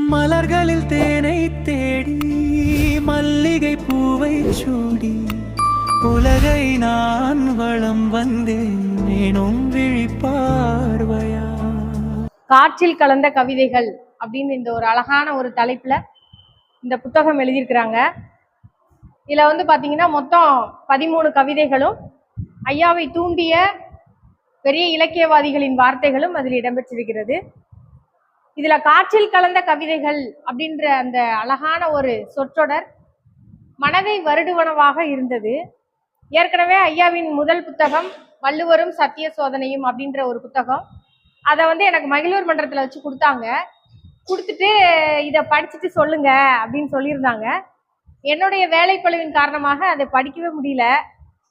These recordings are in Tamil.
மலர்களில் தேனை தேடி மல்லிகை பூவை சூடி உலகை நான் வளம் வந்தேனும் விழிப்பார்வையா. காற்றில் கலந்த கவிதைகள் அப்படின்னு இந்த ஒரு அழகான ஒரு தலைப்புல இந்த புத்தகம் எழுதியிருக்கிறாங்க. இதுல வந்து பாத்தீங்கன்னா மொத்தம் 13 கவிதைகளும் ஐயாவை தூண்டிய பெரிய இலக்கியவாதிகளின் வார்த்தைகளும் அதில் இடம்பெற்றிருக்கிறது. இதுல காற்றில் கலந்த கவிதைகள் அப்படின்ற அந்த அழகான ஒரு சொற்றொடர் மனதை வருடுவனவாக இருந்தது. ஏற்கனவே ஐயாவின் முதல் புத்தகம் வள்ளுவரும் சத்திய சோதனையும் அப்படின்ற ஒரு புத்தகம், அதை வந்து எனக்கு மகிழ்வர் மன்றத்தில் வச்சு கொடுத்தாங்க. கொடுத்துட்டு இதை படிச்சுட்டு சொல்லுங்க அப்படின்னு சொல்லியிருந்தாங்க. என்னுடைய வேலைப்பளுவின் காரணமாக அதை படிக்கவே முடியல.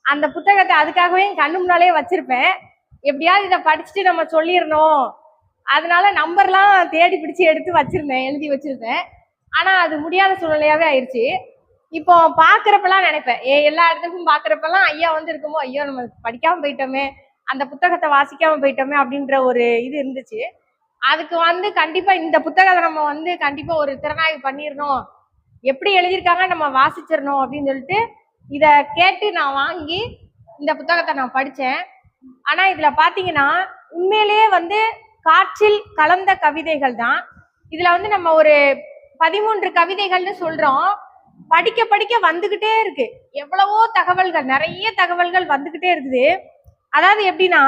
அந்த புத்தகத்தை அதுக்காகவே என் கண்ணு முன்னாலே வச்சிருப்பேன். எப்படியாவது இதை படிச்சுட்டு நம்ம சொல்லிடணும், அதனால நம்பர்லாம் தேடி பிடிச்சி எடுத்து வச்சிருந்தேன், எழுதி வச்சிருந்தேன். ஆனா அது முடியாத சூழ்நிலையாவே ஆயிடுச்சு. இப்போ பாக்குறப்பெல்லாம் நினைப்பேன், எல்லா இடத்துக்கும் பாக்குறப்பெல்லாம் ஐயா வந்து இருக்குமோ, ஐயோ நம்ம படிக்காம போயிட்டோமே, அந்த புத்தகத்தை வாசிக்காம போயிட்டோமே அப்படின்ற ஒரு இது இருந்துச்சு. அதுக்கு வந்து கண்டிப்பா இந்த புத்தகத்தை நம்ம வந்து கண்டிப்பா ஒரு திறனாய்வு பண்ணிடணும், எப்படி எழுதியிருக்காங்க நம்ம வாசிச்சிடணும் அப்படின்னு சொல்லிட்டு இதை கேட்டு நான் வாங்கி இந்த புத்தகத்தை நான் படித்தேன். ஆனா இதுல பாத்தீங்கன்னா உண்மையிலேயே வந்து காற்றில் கலந்த கவிதைகள் தான். இதுல வந்து நம்ம ஒரு 13 கவிதைகள்னு சொல்றோம், படிக்க படிக்க வந்துகிட்டே இருக்கு. எவ்வளவோ தகவல்கள், நிறைய தகவல்கள் வந்துகிட்டே இருக்குது. அதாவது எப்படின்னா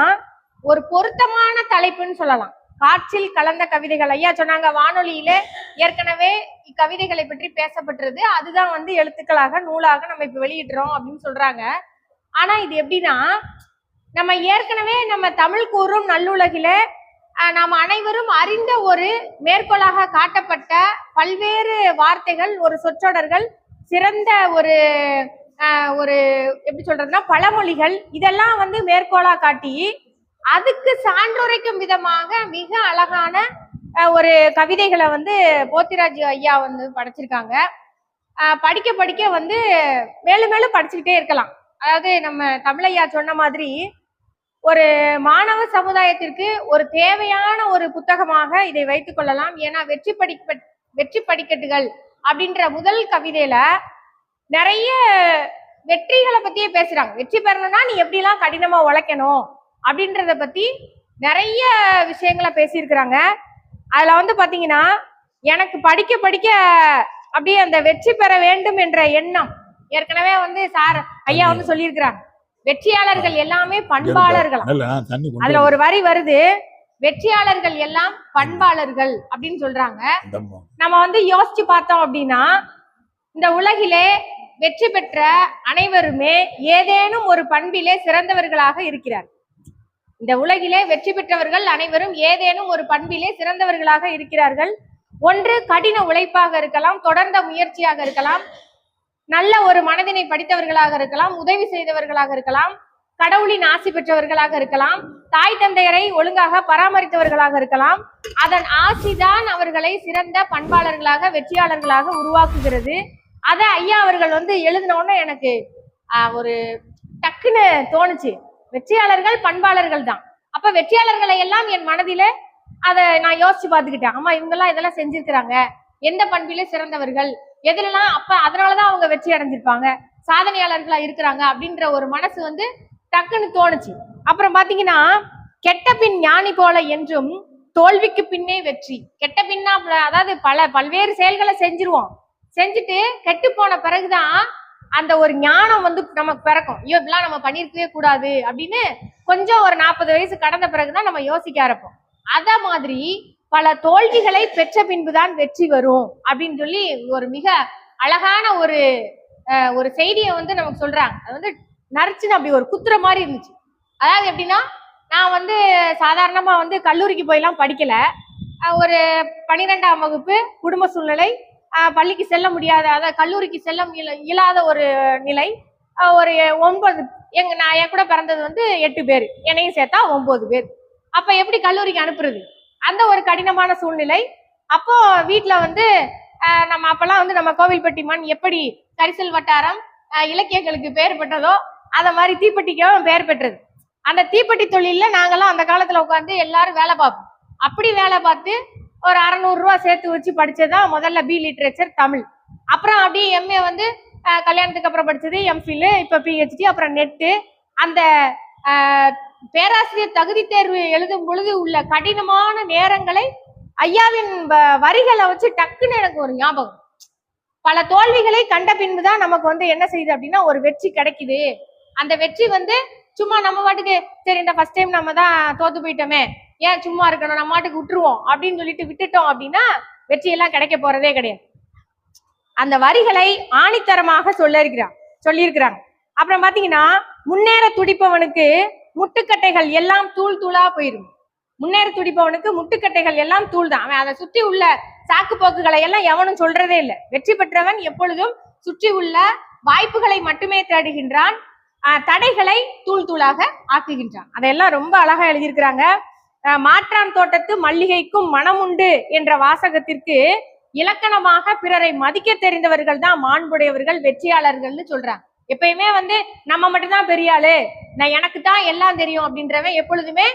ஒரு பொருத்தமான தலைப்புன்னு சொல்லலாம். காற்றில் கலந்த கவிதைகள் ஐயா சொன்னாங்க, வானொலியில ஏற்கனவே இக்கவிதைகளை பற்றி பேசப்பட்டிருது, அதுதான் வந்து எழுத்துக்களாக நூலாக நம்ம இப்ப வெளியிடுறோம் அப்படின்னு சொல்றாங்க. ஆனா இது எப்படின்னா நம்ம ஏற்கனவே நம்ம தமிழ் கூறும் நல்லுலகில நாம் அனைவரும் அறிந்த ஒரு மேற்கோளாக காட்டப்பட்ட பல்வேறு வார்த்தைகள், ஒரு சொற்றொடர்கள், சிறந்த ஒரு ஒரு எப்படி சொல்றதுன்னா பழமொழிகள், இதெல்லாம் வந்து மேற்கோளா காட்டி அதுக்கு சான்றுரைக்கும் விதமாக மிக அழகான ஒரு கவிதைகளை வந்து போத்திராஜ் ஐயா வந்து படைச்சிருக்காங்க. படிக்க படிக்க வந்து மேலும் மேலும் படிச்சுக்கிட்டே இருக்கலாம். அதாவது நம்ம தமிழையா சொன்ன மாதிரி ஒரு மாணவ சமுதாயத்திற்கு ஒரு தேவையான ஒரு புத்தகமாக இதை வைத்துக் கொள்ளலாம். ஏன்னா வெற்றி படிக்கட்டுகள் அப்படின்ற முதல் கவிதையில நிறைய வெற்றிகளை பத்தியே பேசுறாங்க. வெற்றி பெறணும்னா நீ எப்படிலாம் கடினமா உழைக்கணும் அப்படின்றத பத்தி நிறைய விஷயங்களை பேசியிருக்கிறாங்க. அதுல வந்து பாத்தீங்கன்னா எனக்கு படிக்க படிக்க அப்படியே அந்த வெற்றி பெற வேண்டும் என்ற எண்ணம், ஏற்கனவே வந்து சார் ஐயா வந்து சொல்லியிருக்கிறாங்க, வெற்றியாளர்கள் எல்லாமே பண்பாளர்கள். அதுல ஒரு வரி வருது, வெற்றியாளர்கள் எல்லாம் பண்பாளர்கள் அப்படின்னு சொல்றாங்க. நம்ம வந்து யோசிச்சு பார்த்தோம் அப்படின்னா இந்த உலகிலே வெற்றி பெற்ற அனைவருமே ஏதேனும் ஒரு பண்பிலே சிறந்தவர்களாக இருக்கிறார். இந்த உலகிலே வெற்றி பெற்றவர்கள் அனைவரும் ஏதேனும் ஒரு பண்பிலே சிறந்தவர்களாக இருக்கிறார்கள். ஒன்று கடின உழைப்பாக இருக்கலாம், தொடர்ந்த முயற்சியாக இருக்கலாம், நல்ல ஒரு மனதினை படித்தவர்களாக இருக்கலாம், உதவி செய்தவர்களாக இருக்கலாம், கடவுளின் ஆசி பெற்றவர்களாக இருக்கலாம், தாய் தந்தையரை ஒழுங்காக பராமரித்தவர்களாக இருக்கலாம். அதன் ஆசிதான் அவர்களை சிறந்த பண்பாளர்களாக வெற்றியாளர்களாக உருவாக்குகிறது. அதை ஐயா அவர்கள் வந்து எழுதினோன்னு எனக்கு ஒரு டக்குன்னு தோணுச்சு, வெற்றியாளர்கள் பண்பாளர்கள் தான். அப்ப வெற்றியாளர்களை எல்லாம் என் மனதில அதை நான் யோசிச்சு பார்த்துக்கிட்டேன். ஆமா, இவங்கெல்லாம் இதெல்லாம் செஞ்சிருக்கிறாங்க, எந்த பண்பிலே சிறந்தவர்கள், எதுலாம், அப்ப அதனாலதான் அவங்க வெற்றி அடைஞ்சிருப்பாங்க, சாதனையாளர்களா இருக்கிறாங்க அப்படின்ற ஒரு மனசு வந்து டக்குன்னு தோணுச்சு. அப்புறம் பாத்தீங்கன்னா கெட்ட பின் ஞானி போல என்றும் தோல்விக்கு பின்னே வெற்றி. கெட்ட பின்னா அதாவது பல்வேறு செயல்களை செஞ்சிருவோம், செஞ்சுட்டு கெட்டு போன பிறகுதான் அந்த ஒரு ஞானம் வந்து நமக்கு பிறக்கும். ஐயோ இப்படிலாம் நம்ம பண்ணிருக்கவே கூடாது அப்படின்னு கொஞ்சம் ஒரு 40 வயசு கடந்த பிறகுதான் நம்ம யோசிக்க ஆரம்பிப்போம். அத மாதிரி பல தோல்விகளை பெற்ற பின்புதான் வெற்றி வரும் அப்படின்னு சொல்லி ஒரு மிக அழகான ஒரு செய்தியை வந்து நமக்கு சொல்றாங்க. அது வந்து நரிச்சுன்னு அப்படி ஒரு குத்துற மாதிரி இருந்துச்சு. அதாவது எப்படின்னா நான் வந்து சாதாரணமா வந்து கல்லூரிக்கு போயெல்லாம் படிக்கல. ஒரு 12ஆம் வகுப்பு, குடும்ப சூழ்நிலை, பள்ளிக்கு செல்ல முடியாத, அதாவது கல்லூரிக்கு செல்ல இயலாத ஒரு நிலை. ஒரு 9 நான் என் கூட பிறந்தது வந்து 8 பேர், என்னையும் சேர்த்தா 9 பேர். அப்ப எப்படி கல்லூரிக்கு அனுப்புறது, அந்த ஒரு கடினமான சூழ்நிலை. அப்போ வீட்டுல வந்து நம்ம அப்பெல்லாம் வந்து நம்ம கோவில்பட்டி மண் எப்படி கரிசல் வட்டாரம் இலக்கியங்களுக்கு பெயர் பெற்றதோ அத மாதிரி தீப்பெட்டிக்கும் பெயர் பெற்றது. அந்த தீப்பெட்டி தொழில நாங்கெல்லாம் அந்த காலத்துல உட்காந்து எல்லாரும் வேலை பார்ப்போம். அப்படி வேலை பார்த்து ஒரு 600 ரூபா சேர்த்து வச்சு படிச்சதுதான் முதல்ல பி லிட்ரேச்சர் தமிழ். அப்புறம் அப்படியே எம்ஏ வந்து கல்யாணத்துக்கு அப்புறம் படிச்சது எம்ஃபில், இப்ப பிஹெச்டி, அப்புறம் நெட்டு. அந்த பேராசிரியர் தகுதி தேர்வு எழுதும் பொழுது உள்ள கடினமான நேரங்களை ஐயாவின் வரிகளை வச்சு டக்குன்னு எனக்கு ஒரு ஞாபகம். பல தோல்விகளை கண்ட பின்புதான் நமக்கு வந்து என்ன செய்யுது அப்படின்னா ஒரு வெற்றி கிடைக்குது. அந்த வெற்றி வந்து சும்மா நம்ம பாட்டுக்கு சரி இந்த ஃபர்ஸ்ட் டைம் நம்ம தான் தோத்து போயிட்டோமே, ஏன் சும்மா இருக்கணும், நம்ம மாட்டுக்கு விட்டுருவோம் அப்படின்னு சொல்லிட்டு விட்டுட்டோம் அப்படின்னா வெற்றி எல்லாம் கிடைக்க போறதே கிடையாது. அந்த வரிகளை ஆணித்தரமாக சொல்லியிருக்கிறாங்க. அப்புறம் பாத்தீங்கன்னா முன்னேற துடிப்பவனுக்கு முட்டுக்கட்டைகள் எல்லாம் தூள் தூளா போயிடும். முன்னேற துடிப்பவனுக்கு முட்டுக்கட்டைகள் எல்லாம் தூள் தான். அவன் அதை சுற்றி உள்ள சாக்கு போக்குகளை எல்லாம் எவனும் சொல்றதே இல்லை. வெற்றி பெற்றவன் எப்பொழுதும் சுற்றி உள்ள வாய்ப்புகளை மட்டுமே தேடுகின்றான், தடைகளை தூள் தூளாக ஆக்குகின்றான். அதெல்லாம் ரொம்ப அழகா எழுதியிருக்கிறாங்க. மாற்றான் தோட்டத்து மல்லிகைக்கும் மனமுண்டு என்ற வாசகத்திற்கு இலக்கணமாக பிறரை மதிக்க தெரிந்தவர்கள் தான் மாண்புடையவர்கள், வெற்றியாளர்கள்னு சொல்றாங்க. எப்பயுமே வந்து நம்ம மட்டும்தான் பெரிய ஆளு, நான் எனக்கு தான் எல்லாம் தெரியும் அப்படின்றவன் எப்பொழுதுமே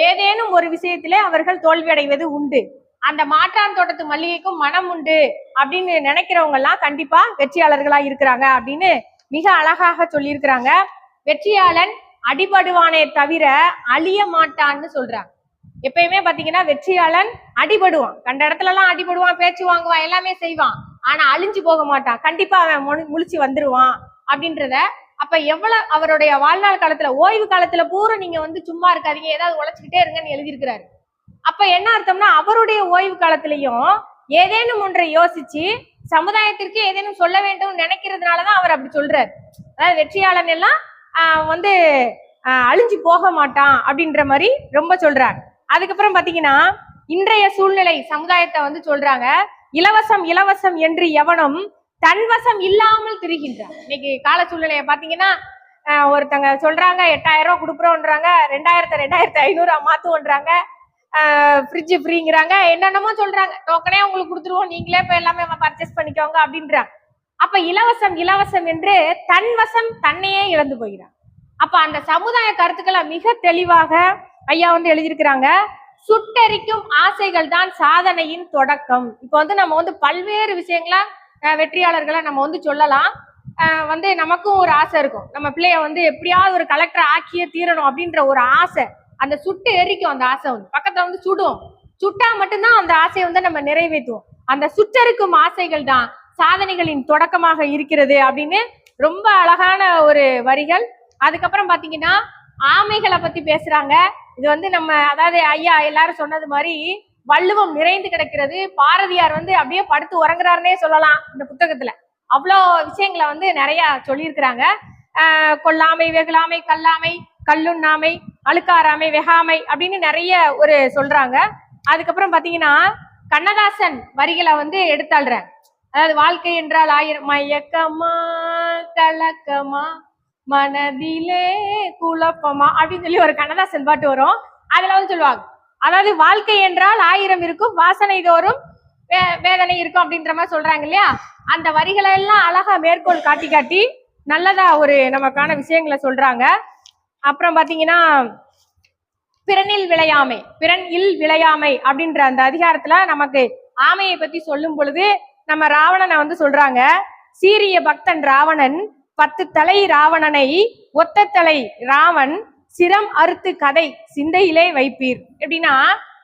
ஏதேனும் ஒரு விஷயத்திலே அவர்கள் தோல்வி அடைவது உண்டு. அந்த மாற்றான் தோட்டத்து மல்லிகைக்கும் மனம் உண்டு அப்படின்னு நினைக்கிறவங்க எல்லாம் கண்டிப்பா வெற்றியாளர்களா இருக்கிறாங்க அப்படின்னு மிக அழகாக சொல்லியிருக்கிறாங்க. வெற்றியாளன் அடிபடுவானே தவிர அழிய மாட்டான்னு சொல்றாங்க. எப்பயுமே பாத்தீங்கன்னா வெற்றியாளன் அடிபடுவான், கண்ட இடத்துல எல்லாம் அடிபடுவான், பேச்சு வாங்குவான், எல்லாமே செய்வான், ஆனா அழிஞ்சு போக மாட்டான். கண்டிப்பா அவன் முழிச்சு வந்துருவான் அப்படின்றத. அப்ப எவ்வளவு அவருடைய வாழ்நாள் காலத்துல ஓய்வு காலத்துல பூரா நீங்க வந்து சும்மா இருக்காதீங்க, ஏதாவது உழைச்சுக்கிட்டே இருங்கன்னு எழுதியிருக்கிறாரு. அப்ப என்ன அர்த்தம்னா அவருடைய ஓய்வு காலத்திலையும் ஏதேனும் ஒன்றை யோசிச்சு சமுதாயத்திற்கு ஏதேனும் சொல்ல வேண்டும் நினைக்கிறதுனாலதான் அவர் அப்படி சொல்றாரு. அதாவது வெற்றியாளன் எல்லாம் வந்து அழிஞ்சு போக மாட்டான் அப்படின்ற மாதிரி ரொம்ப சொல்றாங்க. அதுக்கப்புறம் பாத்தீங்கன்னா இன்றைய சூழ்நிலை சமுதாயத்தை வந்து சொல்றாங்க, இலவசம் இலவசம் என்று எவனும் தன்வசம் இல்லாமல் திரிகின்றான். இன்னைக்கு கால சூழ்நிலைய பாத்தீங்கன்னா ஒருத்தங்க சொல்றாங்க 8000 ரூபாய் கொடுக்குறோன்றாங்க, 2500 மாத்துவோன்றாங்க, ஃப்ரிட்ஜ் ஃப்ரீங்கிறாங்க, என்னென்னமோ சொல்றாங்க, டோக்கனே உங்களுக்கு கொடுத்துருவோம், நீங்களே இப்ப எல்லாமே பர்ச்சேஸ் பண்ணிக்கோங்க அப்படின்றாங்க. அப்ப இலவசம் இலவசம் என்று தன்வசம் தன்னையே இழந்து போகிறான். அப்ப அந்த சமுதாய கருத்துக்களை மிக தெளிவாக ஐயா வந்து எழுதியிருக்கிறாங்க. சுட்டெரிக்கும் ஆசைகள் தான் சாதனையின் தொடக்கம். இப்ப வந்து நம்ம வந்து பல்வேறு விஷயங்களா வெற்றியாளர்களை நம்ம வந்து சொல்லலாம். வந்து நமக்கும் ஒரு ஆசை இருக்கும், நம்ம பிள்ளைய வந்து எப்படியாவது ஒரு கலெக்டர் ஆக்கியே தீரணும் அப்படின்ற ஒரு ஆசை. அந்த சுட்டு எரிக்கும், அந்த ஆசை வந்து பக்கத்துல வந்து சுடுவோம், சுட்டா மட்டும்தான் அந்த ஆசையை வந்து நம்ம நிறைவேற்றுவோம். அந்த சுட்டெரிக்கும் ஆசைகள் தான் சாதனைகளின் தொடக்கமாக இருக்கிறது அப்படின்னு ரொம்ப அழகான ஒரு வரிகள். அதுக்கப்புறம் பாத்தீங்கன்னா ஆமைகளை பத்தி பேசுறாங்க. இது வந்து நம்ம அதாவது ஐயா எல்லாரும் சொன்னது மாதிரி வள்ளுவம் நிறைந்து கிடக்கிறது. பாரதியார் வந்து அப்படியே படுத்து உறங்குறாருன்னே சொல்லலாம் இந்த புத்தகத்துல. அவ்வளோ விஷயங்களை வந்து நிறைய சொல்லியிருக்கிறாங்க. கொல்லாமை, வெகுளாமை, கல்லாமை, கல்லுண்ணாமை, அழுக்காராமை, வெகாமை அப்படின்னு நிறைய ஒரு சொல்றாங்க. அதுக்கப்புறம் பாத்தீங்கன்னா கண்ணதாசன் வரிகளை வந்து எடுத்தாள்றேன். அதாவது வாழ்க்கை என்றால் 1000 மயக்கமா கலக்கமா மனதிலே குழப்பமா அப்படின்னு சொல்லி ஒரு கண்ணதாசன் பாட்டு வரும். அதுல வந்து சொல்லுவாங்க, அதாவது வாழ்க்கை என்றால் 1000 இருக்கும், வாசனை தோறும் வேதனை இருக்கும் அப்படின்ற மாதிரி சொல்றாங்க இல்லையா. அந்த வரிகளை எல்லாம் அழகா மேற்கோள் காட்டி காட்டி நல்லதா ஒரு நமக்கான விஷயங்களை சொல்றாங்க. அப்புறம் பாத்தீங்கன்னா பிறனில் விளையாமை, பிறன் இல் விளையாமை அப்படின்ற அந்த அதிகாரத்துல நமக்கு ஆமையை பத்தி சொல்லும் பொழுது நம்ம ராவணனை வந்து சொல்றாங்க, சீரிய பக்தன் ராவணன் 10 தலை ராவணனை ஒத்த தலை ராவன் சிரம் அறுத்து கதை சிந்தையிலே வைப்பீர். எப்படின்னா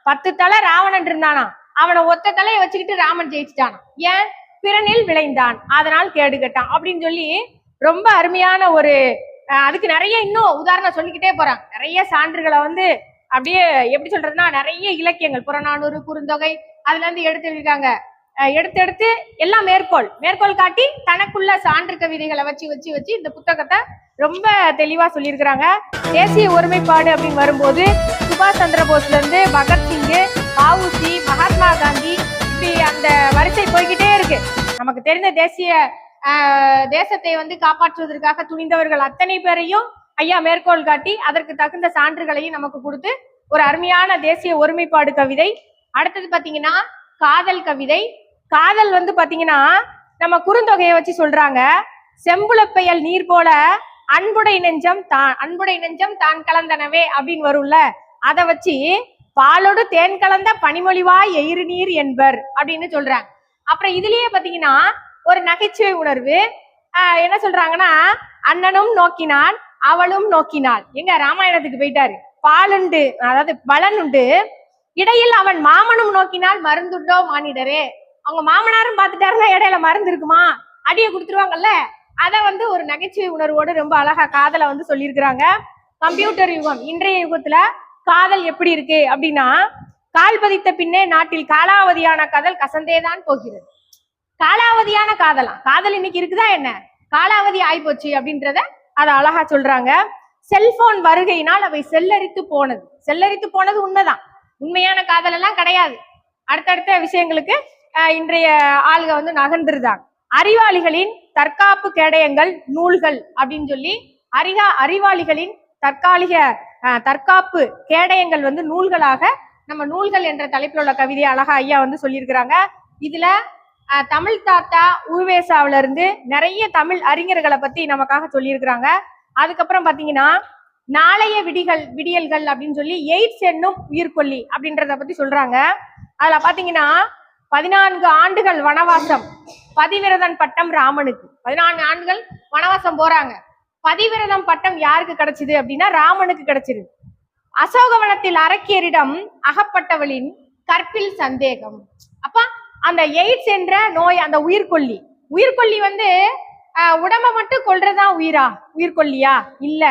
10 தலை ராவணன் இருந்தானா, அவனை ஒத்த தலையை வச்சுக்கிட்டு ராமன் ஜெயிச்சுட்டானா. ஏன்? பிறனில் விளைந்தான், அதனால் கேடு கட்டான் அப்படின்னு சொல்லி ரொம்ப அருமையான ஒரு அதுக்கு நிறைய இன்னும் உதாரணம் சொல்லிக்கிட்டே போறாங்க. நிறைய சான்றுகளை வந்து அப்படியே எப்படி சொல்றதுன்னா நிறைய இலக்கியங்கள், புறநானூறு, குறுந்தொகை, அதுல இருந்து எடுத்துருக்காங்க. எடுத்து எல்லாம் மேற்கோள் காட்டி தனக்குள்ள சான்று கவிதைகளை வச்சு இந்த புத்தகத்தை ரொம்ப தெளிவா சொல்லியிருக்கிறாங்க. தேசிய ஒருமைப்பாடு அப்படின்னு வரும்போது சுபாஷ் சந்திர போஸ்ல இருந்து பகத்சிங்கு, வஉசி, மகாத்மா காந்தி, இப்படி அந்த வரிசை போய்கிட்டே இருக்கு. நமக்கு தெரிந்த தேசத்தை வந்து காப்பாற்றுவதற்காக துணிந்தவர்கள் அத்தனை பேரையும் ஐயா மேற்கோள் காட்டி அதற்கு தகுந்த சான்றுகளையும் நமக்கு கொடுத்து ஒரு அருமையான தேசிய ஒருமைப்பாடு கவிதை. அடுத்தது பாத்தீங்கன்னா காதல் கவிதை. காதல் வந்து பாத்தீங்கன்னா நம்ம குறுந்தொகையை வச்சு சொல்றாங்க, செம்புலப்பெயல் நீர் போல அன்புடை நெஞ்சம் தான் கலந்தனவே அப்படின்னு வரும்ல, அதை வச்சு பாலோடு தேன் கலந்த பனிமொழிவாய் எயிறு நீர் என்பர் அப்படின்னு சொல்றாங்க. அப்புறம் இதுலயே பாத்தீங்கன்னா ஒரு நகைச்சுவை உணர்வு. என்ன சொல்றாங்கன்னா, அண்ணனும் நோக்கினான் அவளும் நோக்கினாள். எங்க ராமாயணத்துக்கு போயிட்டாரு. பாலுண்டு, அதாவது பலன் உண்டு, இடையில் அவன் மாமனும் நோக்கினால் மருந்துண்டோ மானிடரே. அவங்க மாமனாரும் பார்த்துட்டாருன்னா இடையில மருந்து இருக்குமா, அடியை கொடுத்துருவாங்கல்ல. அதை வந்து ஒரு நகைச்சுவை உணர்வோடு ரொம்ப அழகா காதலை வந்து சொல்லியிருக்கிறாங்க. கம்ப்யூட்டர் யுகம், இன்றைய யுகத்துல காதல் எப்படி இருக்கு அப்படின்னா, கால் பதித்த பின்னே நாட்டில் காலாவதியான காதல் கசந்தேதான் போகிறது. காலாவதியான காதலாம், காதல் இன்னைக்கு இருக்குதா என்ன, காலாவதி ஆயிப்போச்சு அப்படின்றத அதை அழகா சொல்றாங்க. செல்போன் வருகையினால் அவை செல்லரித்து போனது. செல்லரித்து போனது உண்மைதான், உண்மையான காதல் எல்லாம் கிடையாது. அடுத்தடுத்த விஷயங்களுக்கு இன்றைய ஆளுக வந்து நகர்ந்துருதாங்க. அறிவாளிகளின் தற்காப்பு கேடயங்கள் நூல்கள் அப்படின்னு சொல்லி அறிவாளிகளின் தற்காப்பு கேடயங்கள் வந்து நூல்களாக, நம்ம நூல்கள் என்ற தலைப்பில் உள்ள கவிதையை அழகா ஐயா வந்து சொல்லியிருக்கிறாங்க. இதுல தமிழ் தாத்தா உவேசாவில இருந்து நிறைய தமிழ் அறிஞர்களை பத்தி நமக்காக சொல்லியிருக்கிறாங்க. அதுக்கப்புறம் பாத்தீங்கன்னா நாளைய விடியல்கள் அப்படின்னு சொல்லி எய்ட்ஸ் என்னும் உயிர்கொல்லி அப்படின்றத பத்தி சொல்றாங்க. அதுல பாத்தீங்கன்னா 14 ஆண்டுகள் வனவாசம், பதிவிரதன் பட்டம் ராமனுக்கு. 14 ஆண்டுகள் வனவாசம் போறாங்க. பதிவிரதம் பட்டம் யாருக்கு கிடைச்சது அப்படின்னா ராமனுக்கு கிடைச்சது. அசோகவனத்தில் அரக்கியரிடம் அகப்பட்டவளின் கற்பில் சந்தேகம். அப்ப அந்த எய்ட்ஸ் என்ற நோய், அந்த உயிர்கொல்லி வந்து உடம்ப மட்டும் கொல்றதுதான் உயிர்கொல்லியா? இல்ல,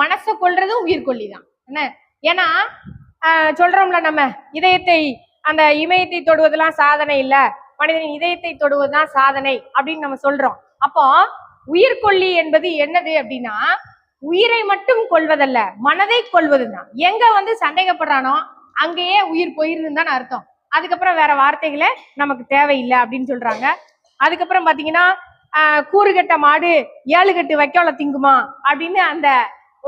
மனசை கொல்றதும் உயிர்கொல்லி தான். என்ன, ஏன்னா சொல்றோம்ல நம்ம, அந்த இமயத்தை தொடுவதெல்லாம் சாதனை இல்ல, மனிதனின் இதயத்தை தொடுவதுதான் சாதனை அப்படின்னு நம்ம சொல்றோம். அப்போ உயிர்கொல்லி என்பது என்னது அப்படின்னா, உயிரை மட்டும் கொள்வதல்ல, மனதை கொள்வதுதான். எங்க வந்து சந்தேகப்படுறானோ அங்கேயே உயிர் போயிருதுன்னு தான் அர்த்தம். அதுக்கப்புறம் வேற வார்த்தைகளே நமக்கு தேவையில்லை அப்படின்னு சொல்றாங்க. அதுக்கப்புறம் பாத்தீங்கன்னா கூறுகட்ட மாடு 7 கட்டு வைக்கோல திங்குமா அப்படின்னு அந்த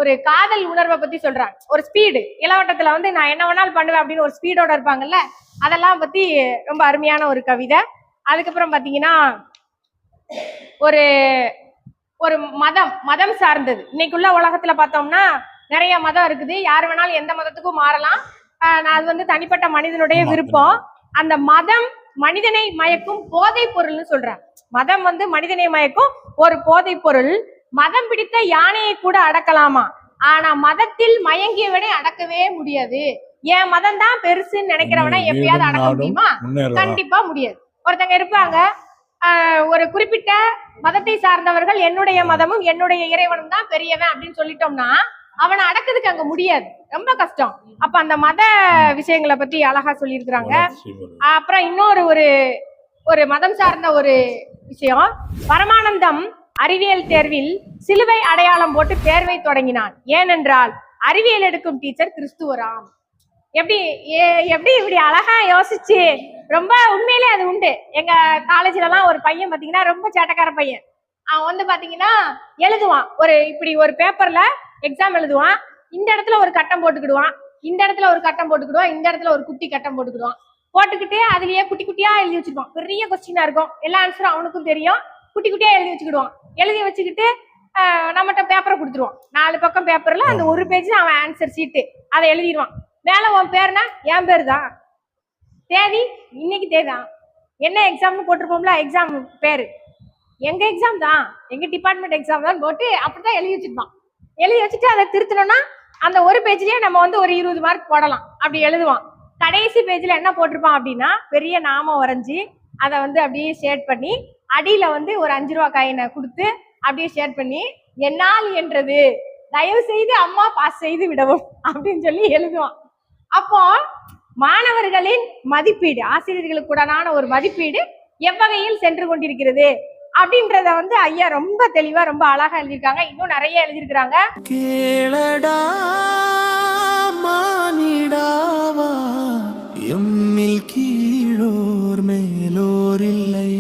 ஒரு காதல் உணர்வை பத்தி சொல்றாங்க. ஒரு ஸ்பீடு, இளவட்டத்துல வந்து நான் என்ன வேணாலும் பண்ணுவேன் அப்படின்னு ஒரு ஸ்பீடோட இருப்பாங்கல்ல, அதெல்லாம் பத்தி ரொம்ப அருமையான ஒரு கவிதை. அதுக்கப்புறம் பாத்தீங்கன்னா ஒரு ஒரு மதம் சார்ந்தது. இன்னைக்குள்ள உலகத்துல பார்த்தோம்னா நிறைய மதம் இருக்குது, யார் வேணாலும் எந்த மதத்துக்கும் மாறலாம். அது வந்து தனிப்பட்ட மனிதனுடைய விருப்பம். அந்த மதம் மனிதனை மயக்கும் போதை பொருள்னு சொல்றாங்க. மதம் வந்து மனிதனை மயக்கும் ஒரு போதை பொருள். மதம் பிடித்த யானையை கூட அடக்கலாமா, ஆனா மதத்தில் மயங்கியவனை அடக்கவே முடியாது. என் மதம் தான் பெருசுன்னு நினைக்கிறவனை எப்பயாவது அடக்க முடியுமா? கண்டிப்பா முடியாது. ஒருத்தங்க இருப்பாங்க, ஒரு குறிப்பிட்ட மதத்தை சார்ந்தவர்கள் என்னுடைய மதமும் என்னுடைய இறைவனும் தான் பெரியவன் அப்படின்னு சொல்லிட்டோம்னா அவனை அடக்குறதுக்கு அங்க முடியாது, ரொம்ப கஷ்டம். அப்ப அந்த மத விஷயங்களை பத்தி அழகா சொல்லியிருக்கிறாங்க. அப்புறம் இன்னொரு ஒரு மதம் சார்ந்த ஒரு விஷயம், பரமானந்தம் அறிவியல் தேர்வில் சிலுவை அடையாளம் போட்டு தேர்வை தொடங்கினான். ஏனென்றால் அறிவியல் எடுக்கும் டீச்சர் கிறிஸ்துவராம். எப்படி இப்படி அழகா யோசிச்சு, ரொம்ப உண்மையிலே அது உண்டு. எங்க காலேஜ்ல எல்லாம் ஒரு பையன் பாத்தீங்கன்னா ரொம்ப சேட்டக்கார பையன். அவன் வந்து பாத்தீங்கன்னா எழுதுவான், இப்படி ஒரு பேப்பர்ல எக்ஸாம் எழுதுவான். இந்த இடத்துல ஒரு கட்டம் போட்டுக்கிடுவான், இந்த இடத்துல ஒரு கட்டம் போட்டுக்கிடுவான், இந்த இடத்துல ஒரு குட்டி கட்டம் போட்டுக்கிட்டு அதுலயே குட்டி குட்டியா எழுதி வச்சுக்குவான். பெரிய கொஸ்டினா இருக்கும், எல்லா ஆன்சரும் அவனுக்கும் தெரியும். குட்டி குட்டியா எழுதி வச்சுக்கிட்டு நம்மகிட்ட பேப்பரை கொடுத்துருவான். 4 பக்கம் பேப்பர்ல அந்த ஒரு பேஜ் அவன் ஆன்சர் சீட்டு, அதை எழுதிடுவான். மேல உன் பேருனா என் பேரு தான், தேதி இன்னைக்கு தேதான், என்ன எக்ஸாம்னு போட்டிருப்போம்ல எக்ஸாம் பேரு, எங்க எக்ஸாம் தான், எங்க டிபார்ட்மெண்ட் எக்ஸாம் தான் போட்டு அப்படிதான் எழுதி வச்சுருப்பான். எழுதி வச்சுட்டு அதை திருத்தணும்னா அந்த ஒரு பேஜ்லயே நம்ம வந்து ஒரு 20 மார்க் போடலாம். அப்படி எழுதுவான். கடைசி பேஜ்ல என்ன போட்டிருப்பான் அப்படின்னா, பெரிய நாமம் வரைஞ்சி அதை வந்து அப்படியே ஷேர் பண்ணி அடியில வந்து ஒரு 5 ரூபா காயினை கொடுத்து அப்படியே ஷேர் பண்ணி, என்னால் என்றது தயவு செய்து அம்மா பாஸ் செய்து விடவும் அப்படின்னு சொல்லி எழுதுவான். அப்போ மாணவர்களின் மதிப்பீடு, ஆசிரியர்களுக்குடனான ஒரு மதிப்பீடு எவ்வகையில் சென்று கொண்டிருக்கிறது அப்படின்றத வந்து ஐயா ரொம்ப தெளிவா ரொம்ப அழகா எழுதியிருக்காங்க. இன்னும் நிறைய எழுதியிருக்கிறாங்க. கேளடா மானிடாவா, எம்மில் கீழோர் மேலோர் இல்லை.